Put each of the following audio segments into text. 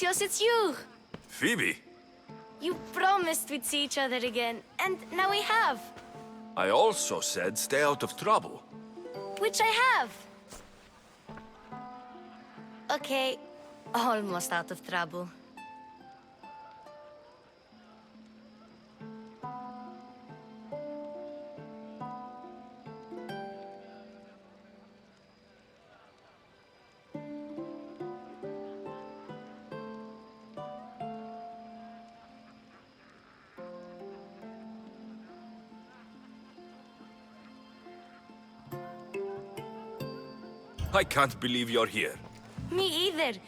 Astios, it's you! Phoebe, You promised we'd see each other again, and now we have. I also said stay out of trouble. Which I have. Okay, almost out of trouble. I can't believe you're here. Me either.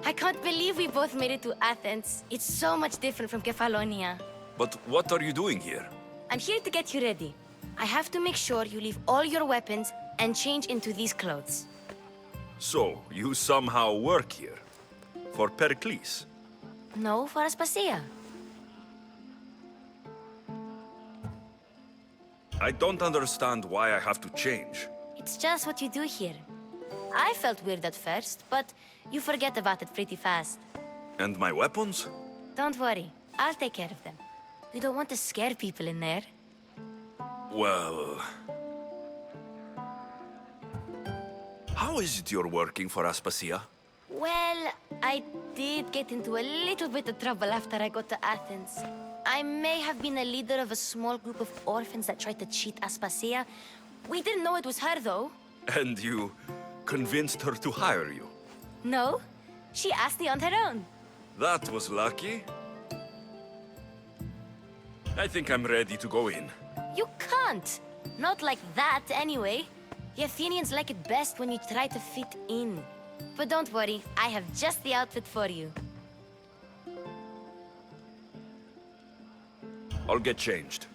I can't believe we both made it to Athens. It's so much different from Kefalonia. But what are you doing here? I'm here to get you ready. I have to make sure you leave all your weapons and change into these clothes. So, you somehow work here? For Pericles? No, for Aspasia. I don't understand why I have to change. It's just what you do here. I felt weird at first, but you forget about it pretty fast. And my weapons? Don't worry, I'll take care of them. We don't want to scare people in there. Well... How is it you're working for Aspasia? Well, I did get into a little bit of trouble after I got to Athens. I may have been a leader of a small group of orphans that tried to cheat Aspasia. We didn't know it was her, though. And you convinced her to hire you? No, she asked me on her own. That was lucky. I think I'm ready to go in. You can't. Not like that, anyway. The Athenians like it best when you try to fit in. But don't worry, I have just the outfit for you. I'll get changed.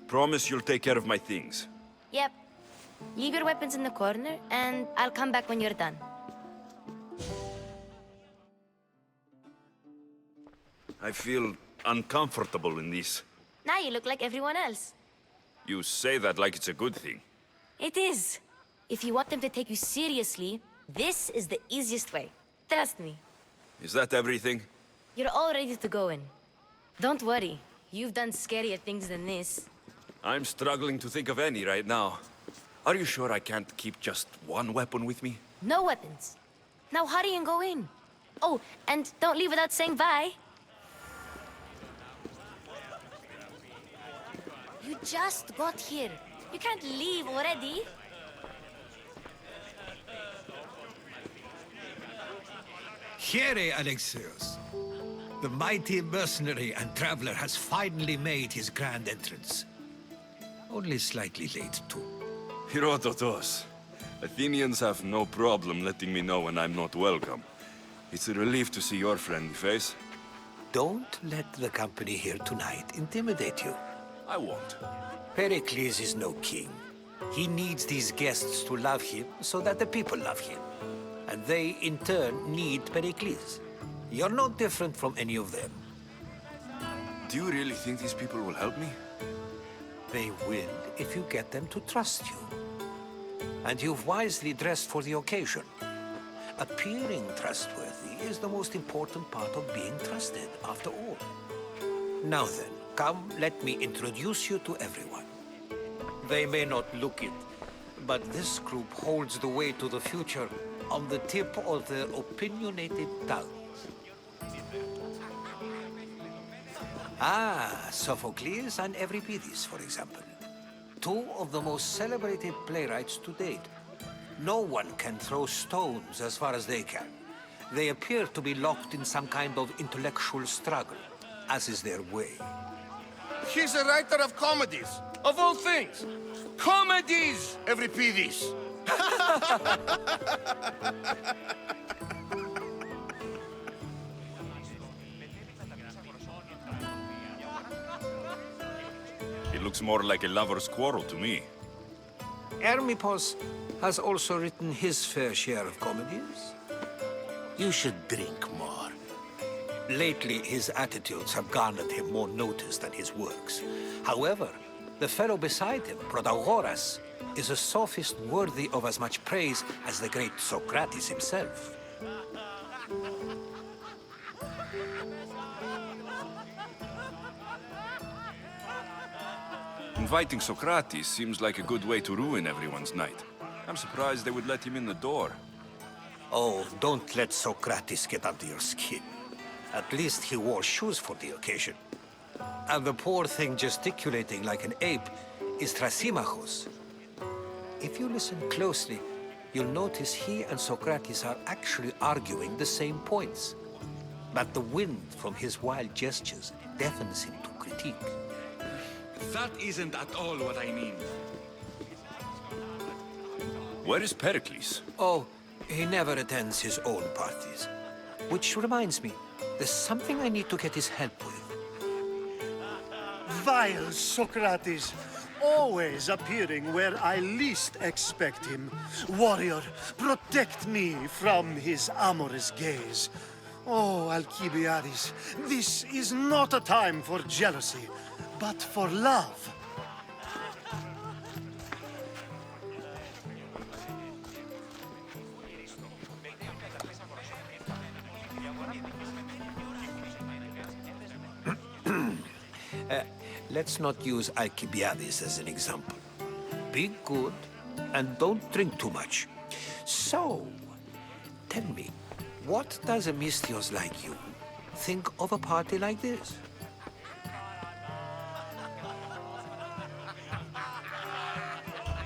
Promise you'll take care of my things. Yep. Leave your weapons in the corner, and I'll come back when you're done. I feel uncomfortable in this. Now you look like everyone else. You say that like it's a good thing. It is. If you want them to take you seriously, this is the easiest way. Trust me. Is that everything? You're all ready to go in. Don't worry. You've done scarier things than this. I'm struggling to think of any right now. Are you sure I can't keep just one weapon with me? No weapons. Now hurry and go in. Oh, and don't leave without saying bye. You just got here. You can't leave already. Here, Alexios. The mighty mercenary and traveler has finally made his grand entrance. Only slightly late, too. Herodotos. Athenians have no problem letting me know when I'm not welcome. It's a relief to see your friendly face. Don't let the company here tonight intimidate you. I won't. Pericles is no king. He needs these guests to love him so that the people love him. And they, in turn, need Pericles. You're no different from any of them. Do you really think these people will help me? They will if you get them to trust you. And you've wisely dressed for the occasion. Appearing trustworthy is the most important part of being trusted, after all. Now then, come, let me introduce you to everyone. They may not look it, but this group holds the way to the future on the tip of their opinionated tongues. Ah, Sophocles and Euripides, for example. Two of the most celebrated playwrights to date. No one can throw stones as far as they can. They appear to be locked in some kind of intellectual struggle, as is their way. He's a writer of comedies, of all things. Comedies, Euripides. It looks more like a lover's quarrel to me. Hermippos has also written his fair share of comedies. You should drink more. Lately, his attitudes have garnered him more notice than his works. However, the fellow beside him, Protagoras, is a sophist worthy of as much praise as the great Socrates himself. Inviting Socrates seems like a good way to ruin everyone's night. I'm surprised they would let him in the door. Oh, don't let Socrates get under your skin. At least he wore shoes for the occasion. And the poor thing gesticulating like an ape is Thrasymachos. If you listen closely, you'll notice he and Socrates are actually arguing the same points. But the wind from his wild gestures deafens him to critique. That isn't at all what I mean. Where is Pericles? Oh, he never attends his own parties. Which reminds me, there's something I need to get his help with. Vile Socrates, always appearing where I least expect him. Warrior, protect me from his amorous gaze. Oh, Alcibiades, this is not a time for jealousy, but for love. Let's not use Alcibiades as an example. Be good and don't drink too much. So, tell me, what does a Misthios like you think of a party like this?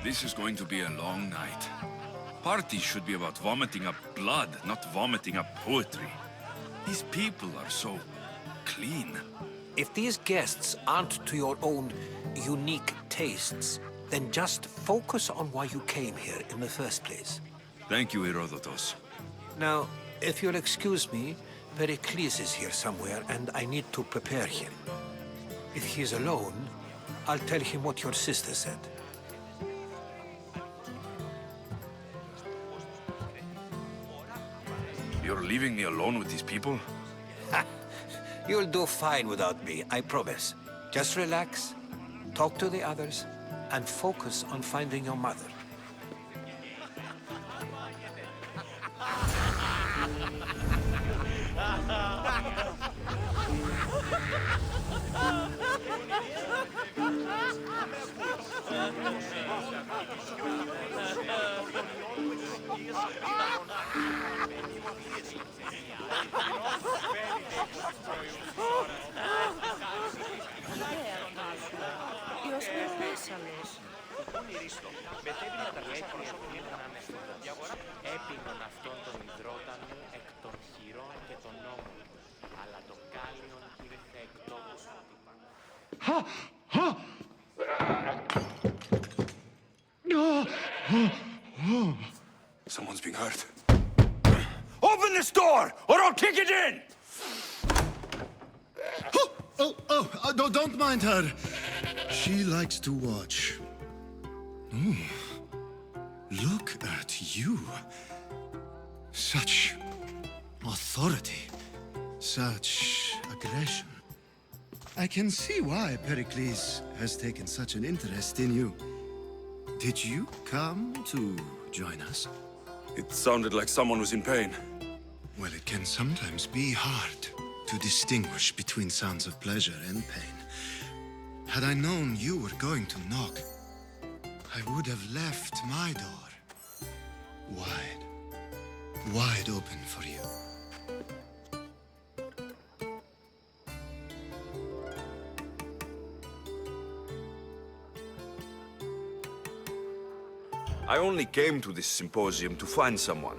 This is going to be a long night. Parties should be about vomiting up blood, not vomiting up poetry. These people are so clean. If these guests aren't to your own unique tastes, then just focus on why you came here in the first place. Thank you, Herodotus. Now, if you'll excuse me, Pericles is here somewhere, and I need to prepare him. If he's alone, I'll tell him what your sister said. You're leaving me alone with these people? You'll do fine without me, I promise. Just relax, talk to the others, and focus on finding your mother. Έπινον αυτόν τον υδρότανο εκ των χειρών και των νόμων, αλλά το κάλιον ήρθε εκ τόπου σου Someone's being hurt. Open this door, or I'll kick it in! Don't mind her. She likes to watch. Oh, look at you. Such authority, such aggression. I can see why Pericles has taken such an interest in you. Did you come to join us? It sounded like someone was in pain. Well, it can sometimes be hard to distinguish between sounds of pleasure and pain. Had I known you were going to knock, I would have left my door wide open for you. I only came to this symposium to find someone.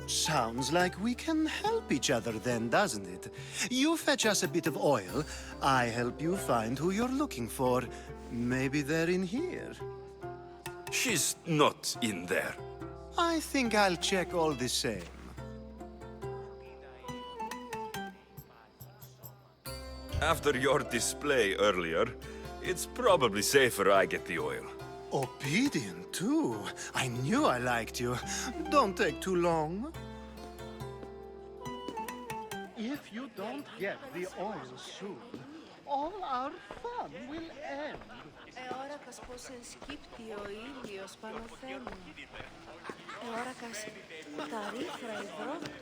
Sounds like we can help each other then, doesn't it? You fetch us a bit of oil, I help you find who you're looking for. Maybe they're in here. She's not in there. I think I'll check all the same. After your display earlier, it's probably safer I get the oil. Obedient, too. I knew I liked you. Don't take too long. If you don't get the oil soon, all our fun will end. Εώρακας πως ενσκύπτει ο ήλιος πάνω θέμου. Εώρακας τα ρήθρα υδρότος.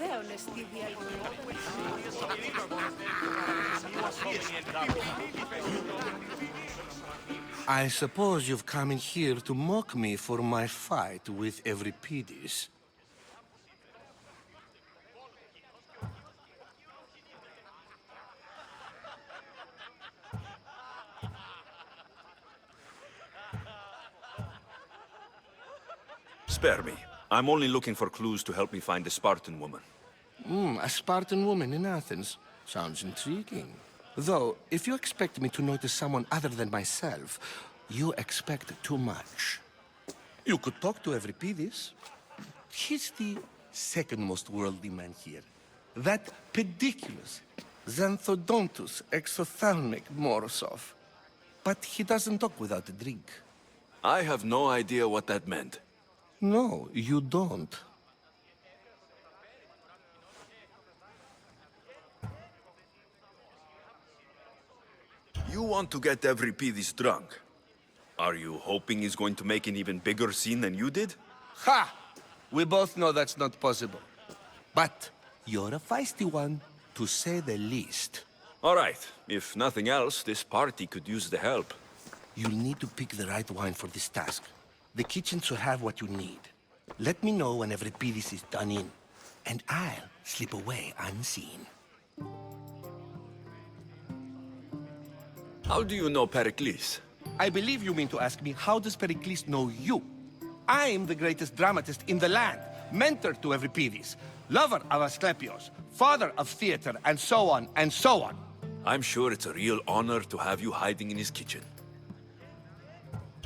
δέονες στη διαλογή. I suppose you've come in here to mock me for my fight with Euripides. Spare me. I'm only looking for clues to help me find a Spartan woman. A Spartan woman in Athens. Sounds intriguing. Though, if you expect me to notice someone other than myself, you expect too much. You could talk to Euripides. He's the second most worldly man here. That pediculous, xanthodontus exophthalmic Morosov. But he doesn't talk without a drink. I have no idea what that meant. No, you don't. You want to get Euripides drunk. Are you hoping he's going to make an even bigger scene than you did? Ha! We both know that's not possible. But you're a feisty one, to say the least. All right. If nothing else, this party could use the help. You'll need to pick the right wine for this task. The kitchen should have what you need. Let me know when Euripides is done in, and I'll slip away unseen. How do you know Pericles? I believe you mean to ask me, how does Pericles know you? I'm the greatest dramatist in the land, mentor to Euripides, lover of Asclepios, father of theater, and so on, and so on. I'm sure it's a real honor to have you hiding in his kitchen.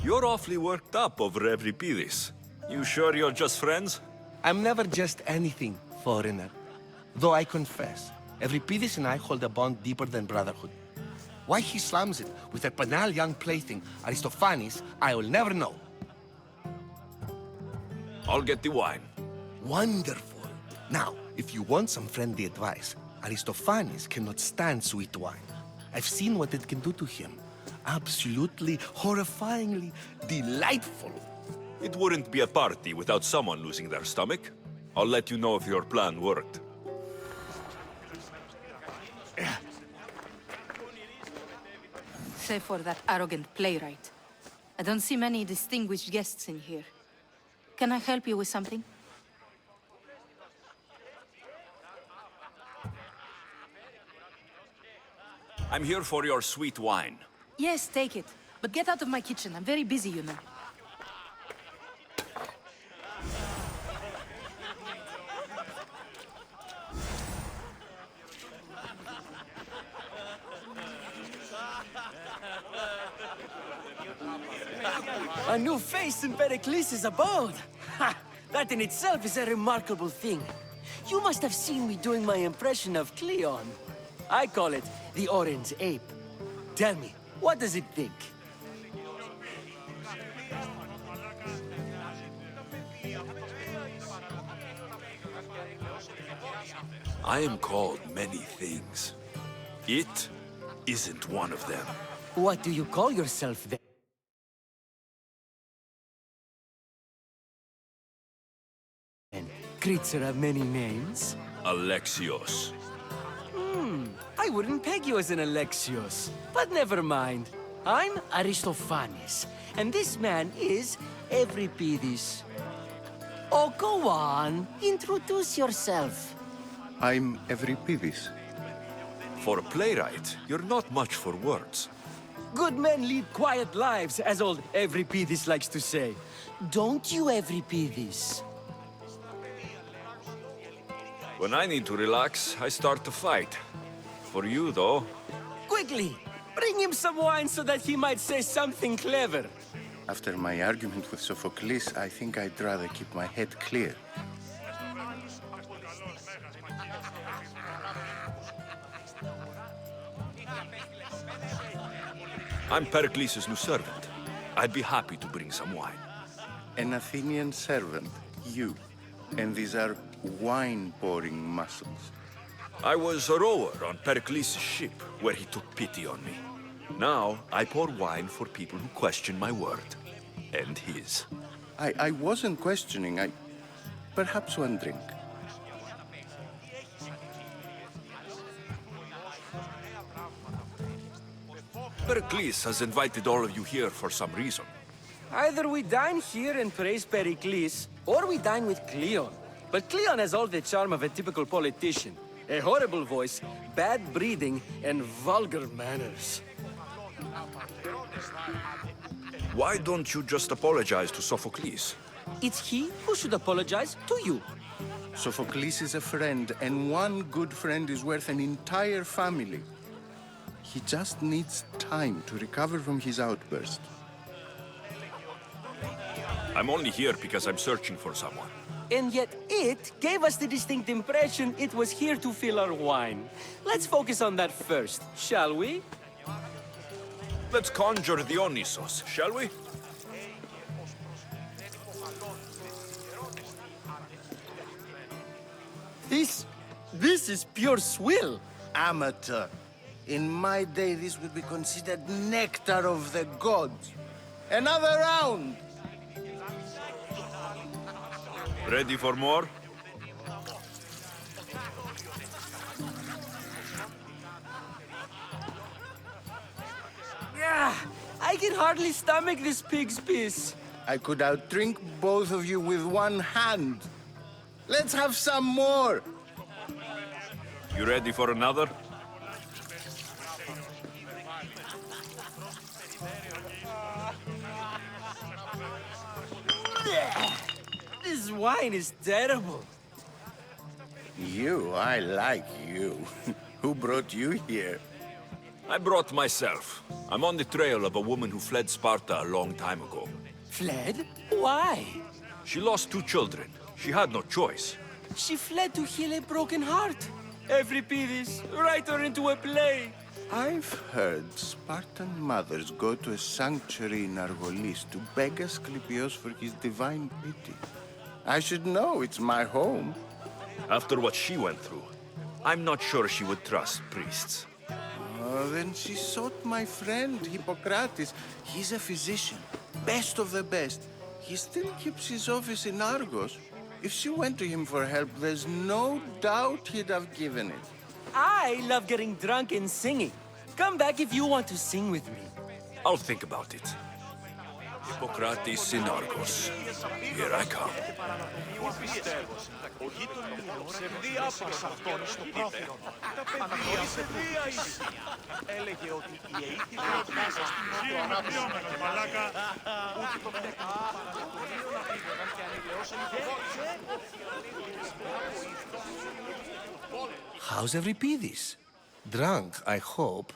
You're awfully worked up over Euripides. You sure you're just friends? I'm never just anything, foreigner. Though I confess, Euripides and I hold a bond deeper than brotherhood. Why he slams it with that banal young plaything, Aristophanes, I will never know. I'll get the wine. Wonderful. Now, if you want some friendly advice, Aristophanes cannot stand sweet wine. I've seen what it can do to him. Absolutely, horrifyingly delightful. It wouldn't be a party without someone losing their stomach. I'll let you know if your plan worked. Save for that arrogant playwright. I don't see many distinguished guests in here. Can I help you with something? I'm here for your sweet wine. Yes, take it. But get out of my kitchen. I'm very busy, you know. A new face in Pericles' abode! Ha! That in itself is a remarkable thing. You must have seen me doing my impression of Cleon. I call it the Orange Ape. Tell me, what does it think? I am called many things. It isn't one of them. What do you call yourself then? Creature of many names? Alexios. I wouldn't peg you as an Alexios, but never mind. I'm Aristophanes, and this man is Euripides. Oh, go on. Introduce yourself. I'm Euripides. For a playwright, you're not much for words. Good men lead quiet lives, as old Euripides likes to say. Don't you, Euripides? When I need to relax, I start to fight. For you, though... Quickly! Bring him some wine so that he might say something clever. After my argument with Sophocles, I think I'd rather keep my head clear. I'm Pericles' new servant. I'd be happy to bring some wine. An Athenian servant, you. And these are wine-pouring muscles. I was a rower on Pericles' ship, where he took pity on me. Now, I pour wine for people who question my word. And his. I wasn't questioning, perhaps one drink. Pericles has invited all of you here for some reason. Either we dine here and praise Pericles, or we dine with Cleon. But Cleon has all the charm of a typical politician. A horrible voice, bad breeding, and vulgar manners. Why don't you just apologize to Sophocles? It's he who should apologize to you. Sophocles is a friend, and one good friend is worth an entire family. He just needs time to recover from his outburst. I'm only here because I'm searching for someone. And yet it gave us the distinct impression it was here to fill our wine. Let's focus on that first, shall we? Let's conjure Dionysos, shall we? This is pure swill. Amateur. In my day, this would be considered nectar of the gods. Another round! Ready for more? Yeah, I can hardly stomach this pig's piss. I could outdrink both of you with one hand. Let's have some more! You ready for another? This wine is terrible. You, I like you. Who brought you here? I brought myself. I'm on the trail of a woman who fled Sparta a long time ago. Fled? Why? She lost 2 children. She had no choice. She fled to heal a broken heart. Euripides, write her into a play. I've heard Spartan mothers go to a sanctuary in Argolis to beg Asclepios for his divine pity. I should know, it's my home. After what she went through, I'm not sure she would trust priests. Oh, then she sought my friend, Hippocrates. He's a physician, best of the best. He still keeps his office in Argos. If she went to him for help, there's no doubt he'd have given it. I love getting drunk and singing. Come back if you want to sing with me. I'll think about it. Hippocrates in Argos. Here I come. How's Euripides? Drunk, I hope.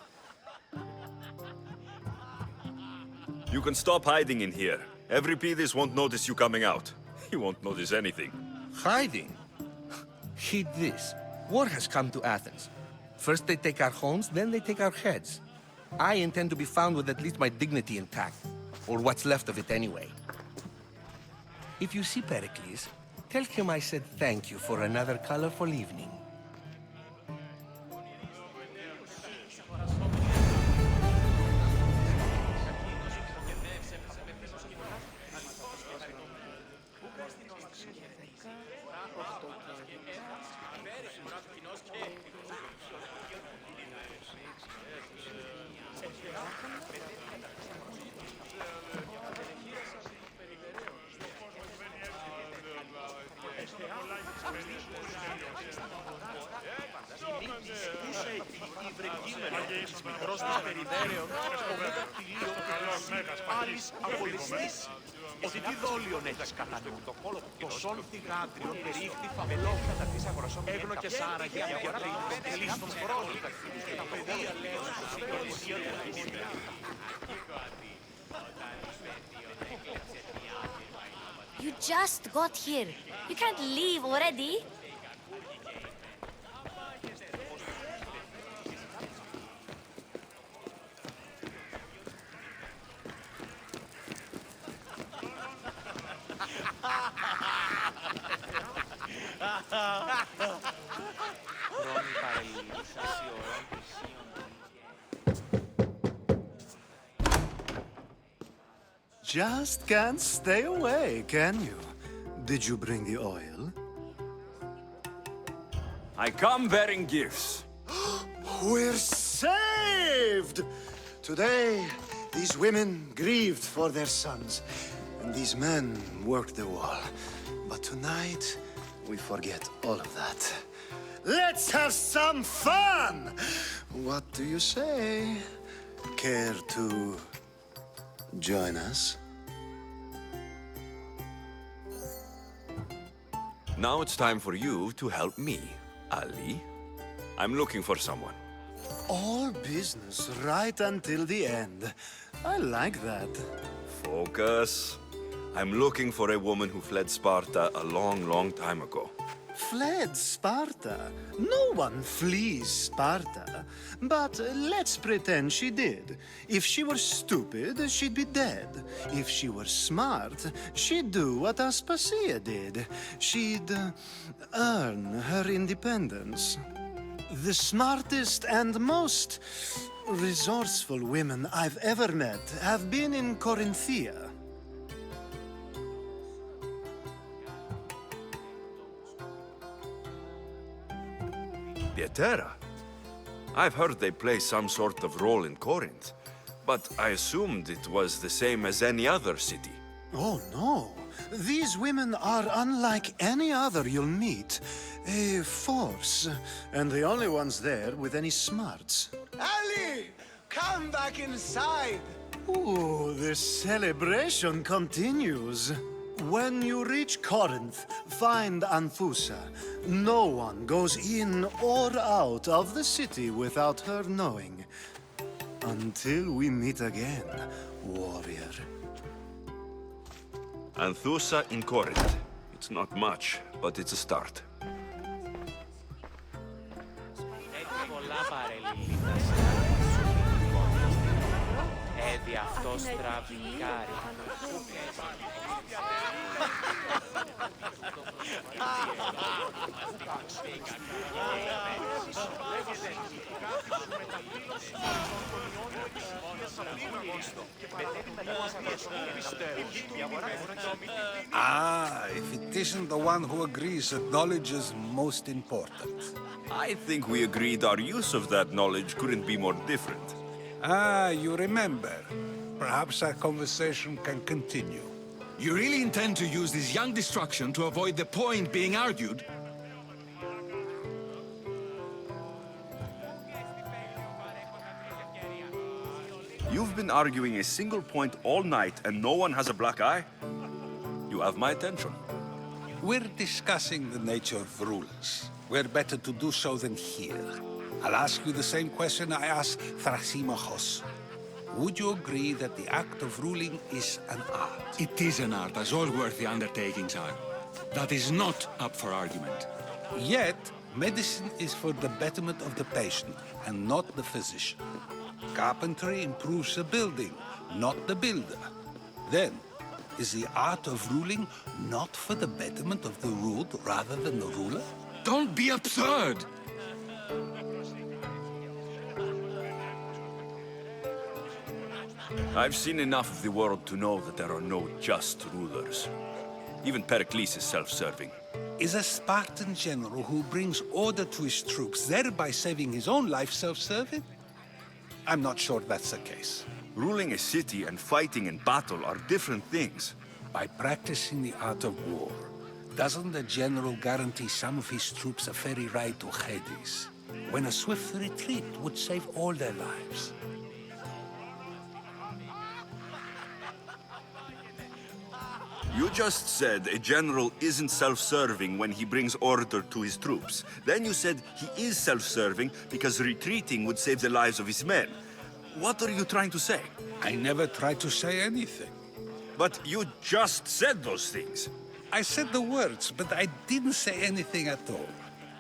You can stop hiding in here. Euripides won't notice you coming out. He won't notice anything. Hiding? Heed this. War has come to Athens. First they take our homes, then they take our heads. I intend to be found with at least my dignity intact. Or what's left of it anyway. If you see Pericles, tell him I said thank you for another colorful evening. Ότι τι δόλιον έχεις κατά νου. Το σόν θυγάτριον περιείχθη φαβελόφατα της αγοράς. Έγνωκες άραγε αγιατρή, λίστον χρόνων. Τα παιδεία λέω συντονισία του αγγλία. You just got here. You can't leave already. Just can't stay away, can you? Did you bring the oil? I come bearing gifts. We're saved! Today, these women grieved for their sons, and these men worked the wall. But tonight, we forget all of that. Let's have some fun! What do you say? Care to join us? Now it's time for you to help me, Ali. I'm looking for someone. All business right until the end. I like that. Focus. I'm looking for a woman who fled Sparta a long, long time ago. Fled Sparta? No one flees Sparta. But let's pretend she did. If she were stupid, she'd be dead. If she were smart, she'd do what Aspasia did. She'd earn her independence. The smartest and most resourceful women I've ever met have been in Corinthia. Pietera? I've heard they play some sort of role in Corinth, but I assumed it was the same as any other city. Oh, no. These women are unlike any other you'll meet. A force, and the only ones there with any smarts. Ali! Come back inside! Ooh, the celebration continues. When you reach Corinth, find Anthusa. No one goes in or out of the city without her knowing. Until we meet again, warrior. Anthusa in Corinth. It's not much, but it's a start. Έχει πολλά παρελίλητα έδι αυτός τραβικάρι. Ah, if it isn't the one who agrees that knowledge is most important. I think we agreed our use of that knowledge couldn't be more different. Ah, you remember. Perhaps our conversation can continue. You really intend to use this young destruction to avoid the point being argued? You've been arguing a single point all night and no one has a black eye? You have my attention. We're discussing the nature of rulers. Where better to do so than here? I'll ask you the same question I asked Thrasymachos. Would you agree that the act of ruling is an art? It is an art, as all worthy undertakings are. That is not up for argument. Yet, medicine is for the betterment of the patient and not the physician. Carpentry improves the building, not the builder. Then, is the art of ruling not for the betterment of the ruled rather than the ruler? Don't be absurd! I've seen enough of the world to know that there are no just rulers. Even Pericles is self-serving. Is a Spartan general who brings order to his troops, thereby saving his own life, self-serving? I'm not sure that's the case. Ruling a city and fighting in battle are different things. By practicing the art of war, doesn't the general guarantee some of his troops a ferry ride to Hades, when a swift retreat would save all their lives? You just said a general isn't self-serving when he brings order to his troops. Then you said he is self-serving because retreating would save the lives of his men. What are you trying to say? I never tried to say anything. But you just said those things. I said the words, but I didn't say anything at all.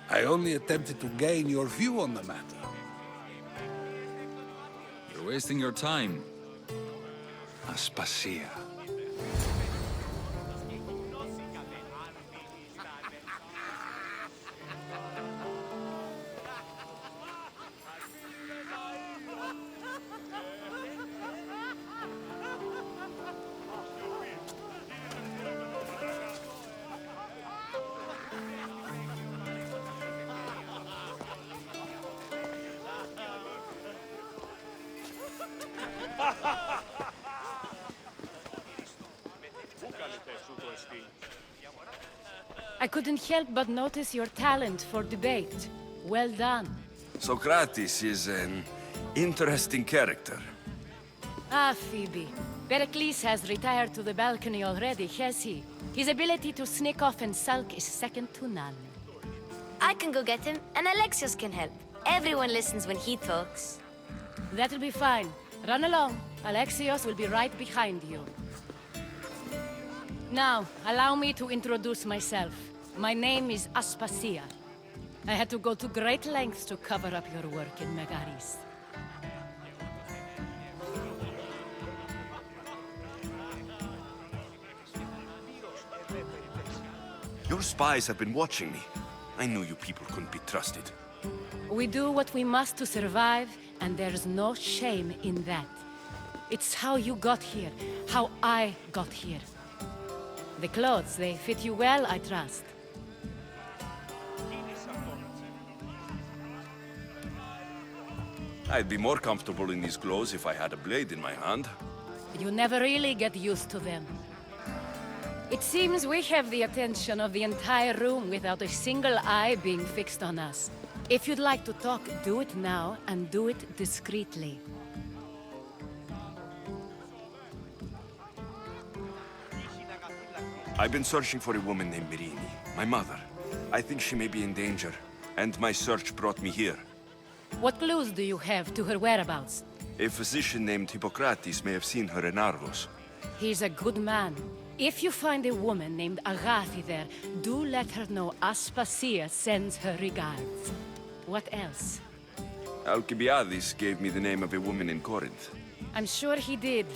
I only attempted to gain your view on the matter. You're wasting your time. Aspasia. I couldn't help but notice your talent for debate. Well done. Socrates is an interesting character. Ah, Phoebe. Pericles has retired to the balcony already, has he? His ability to sneak off and sulk is second to none. I can go get him, and Alexios can help. Everyone listens when he talks. That'll be fine. Run along. Alexios will be right behind you. Now, allow me to introduce myself. My name is Aspasia. I had to go to great lengths to cover up your work in Megaris. Your spies have been watching me. I knew you people couldn't be trusted. We do what we must to survive, and there's no shame in that. It's how you got here, how I got here. The clothes, they fit you well, I trust. I'd be more comfortable in these clothes if I had a blade in my hand. You never really get used to them. It seems we have the attention of the entire room without a single eye being fixed on us. If you'd like to talk, do it now, and do it discreetly. I've been searching for a woman named Mirini, my mother. I think she may be in danger, and my search brought me here. What clues do you have to her whereabouts? A physician named Hippocrates may have seen her in Argos. He's a good man. If you find a woman named Agathi there, do let her know Aspasia sends her regards. What else? Alcibiades gave me the name of a woman in Corinth. I'm sure he did.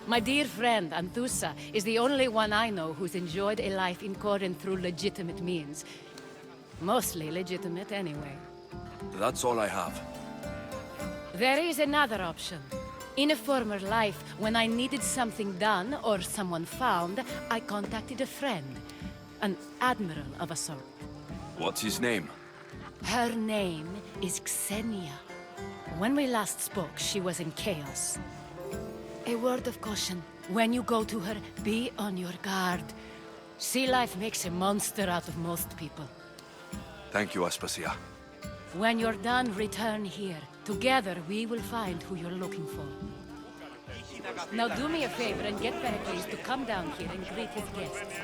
My dear friend, Anthusa, is the only one I know who's enjoyed a life in Corinth through legitimate means. Mostly legitimate, anyway. That's all I have. There is another option. In a former life, when I needed something done or someone found, I contacted a friend. An admiral of a sort. What's his name? Her name is Xenia. When we last spoke, she was in chaos. A word of caution. When you go to her, be on your guard. Sea life makes a monster out of most people. Thank you, Aspasia. When you're done, return here. Together, we will find who you're looking for. Now do me a favor and get Pericles to come down here and greet his guests.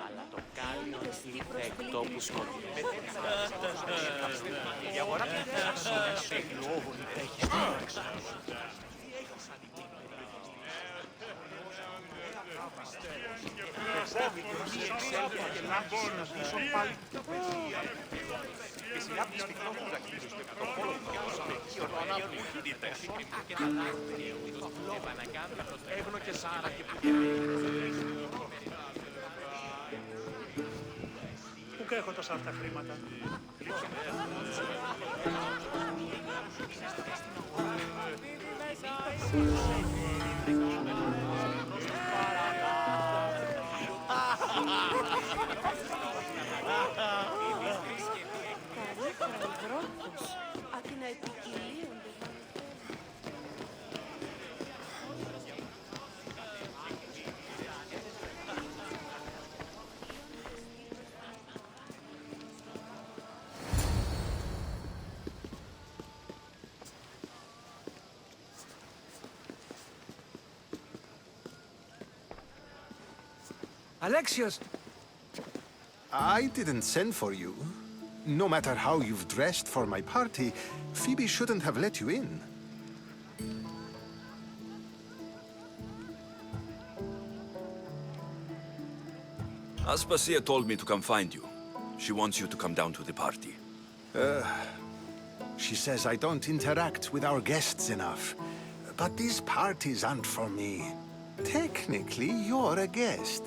Αλλά το κάλιο ήρθε εκ τόπου σκοτεινής. Η αγορά είναι σε λόγο έχει στην έξω. Πιστεύει ότι εξέλθει και λάθος να πίσω πάλι πιο παιδιά. Και σιγά πεις πυκνό που δαχτύζεις το πόλο και το σπέχει ο Ρόναλ που χειρείται. Και τα λάθη, έβνο και Σάρα και που Πού έχω τόσα αυτά χρήματα. Alexios! I didn't send for you. No matter how you've dressed for my party, Phoebe shouldn't have let you in. Aspasia told me to come find you. She wants you to come down to the party. She says I don't interact with our guests enough. But these parties aren't for me. Technically, you're a guest.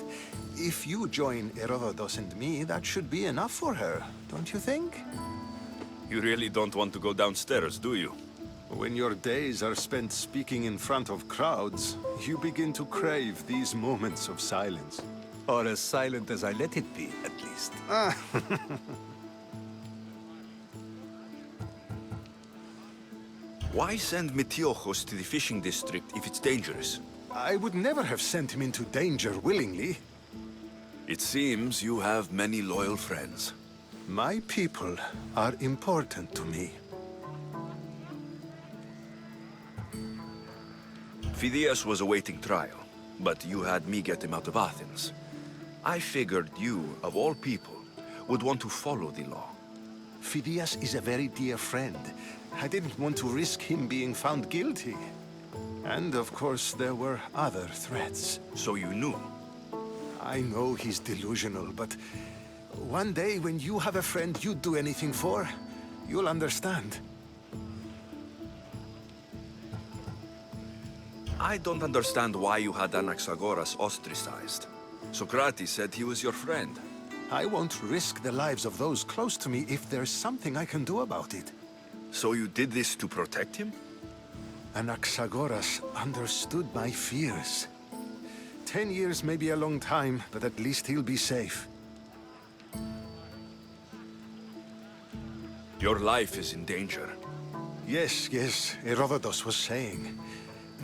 If you join Herodotus and me, that should be enough for her, don't you think? You really don't want to go downstairs, do you? When your days are spent speaking in front of crowds, you begin to crave these moments of silence. Or as silent as I let it be, at least. Why send Metiochos to the fishing district if it's dangerous? I would never have sent him into danger willingly. It seems you have many loyal friends. My people are important to me. Phidias was awaiting trial, but you had me get him out of Athens. I figured you, of all people, would want to follow the law. Phidias is a very dear friend. I didn't want to risk him being found guilty. And of course, there were other threats. So you knew? I know he's delusional, but one day when you have a friend you'd do anything for, you'll understand. I don't understand why you had Anaxagoras ostracized. Socrates said he was your friend. I won't risk the lives of those close to me if there's something I can do about it. So you did this to protect him? Anaxagoras understood my fears. 10 years may be a long time, but at least he'll be safe. Your life is in danger. Yes, Herodotus was saying.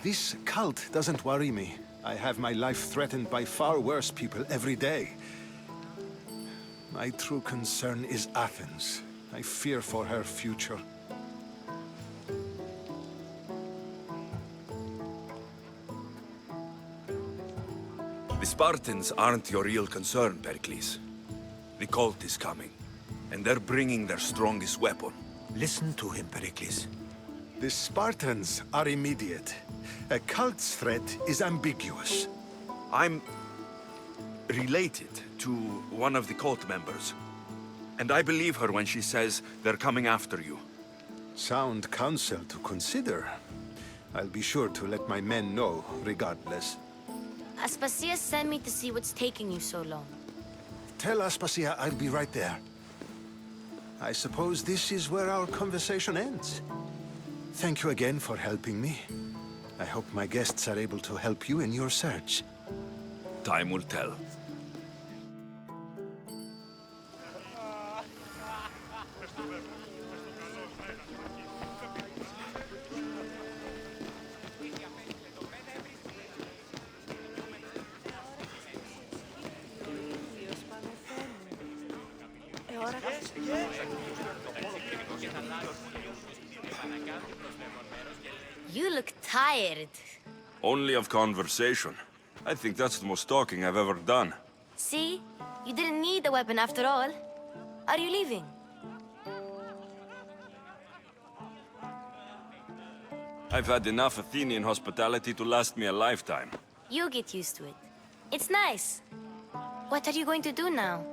This cult doesn't worry me. I have my life threatened by far worse people every day. My true concern is Athens. I fear for her future. The Spartans aren't your real concern, Pericles. The cult is coming, and they're bringing their strongest weapon. Listen to him, Pericles. The Spartans are immediate. A cult's threat is ambiguous. I'm related to one of the cult members. And I believe her when she says they're coming after you. Sound counsel to consider. I'll be sure to let my men know, regardless. Aspasia sent me to see what's taking you so long. Tell Aspasia I'll be right there. I suppose this is where our conversation ends. Thank you again for helping me. I hope my guests are able to help you in your search. Time will tell. You look tired. Only of conversation. I think that's the most talking I've ever done. See? You didn't need the weapon after all. Are you leaving? I've had enough Athenian hospitality to last me a lifetime. You get used to it. It's nice. What are you going to do now?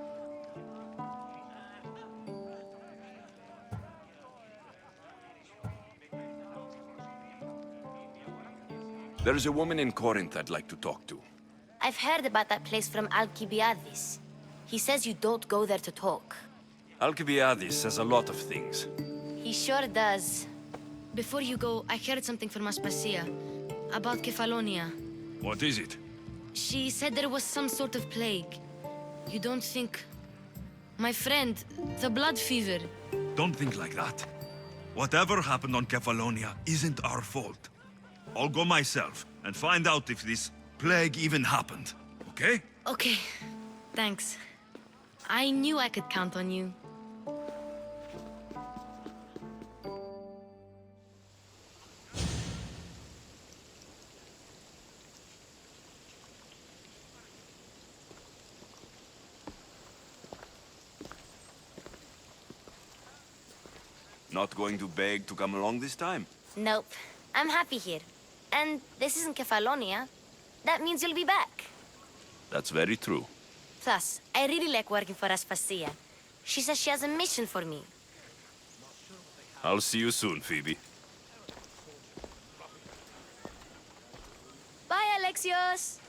There's a woman in Corinth I'd like to talk to. I've heard about that place from Alcibiades. He says you don't go there to talk. Alcibiades says a lot of things. He sure does. Before you go, I heard something from Aspasia about Kefalonia. What is it? She said there was some sort of plague. You don't think... My friend, the blood fever. Don't think like that. Whatever happened on Kefalonia isn't our fault. I'll go myself and find out if this plague even happened, okay? Okay, thanks. I knew I could count on you. Not going to beg to come along this time? Nope. I'm happy here. And this isn't Kefalonia. That means you'll be back. That's very true. Plus, I really like working for Aspasia. She says she has a mission for me. I'll see you soon, Phoebe. Bye, Alexios!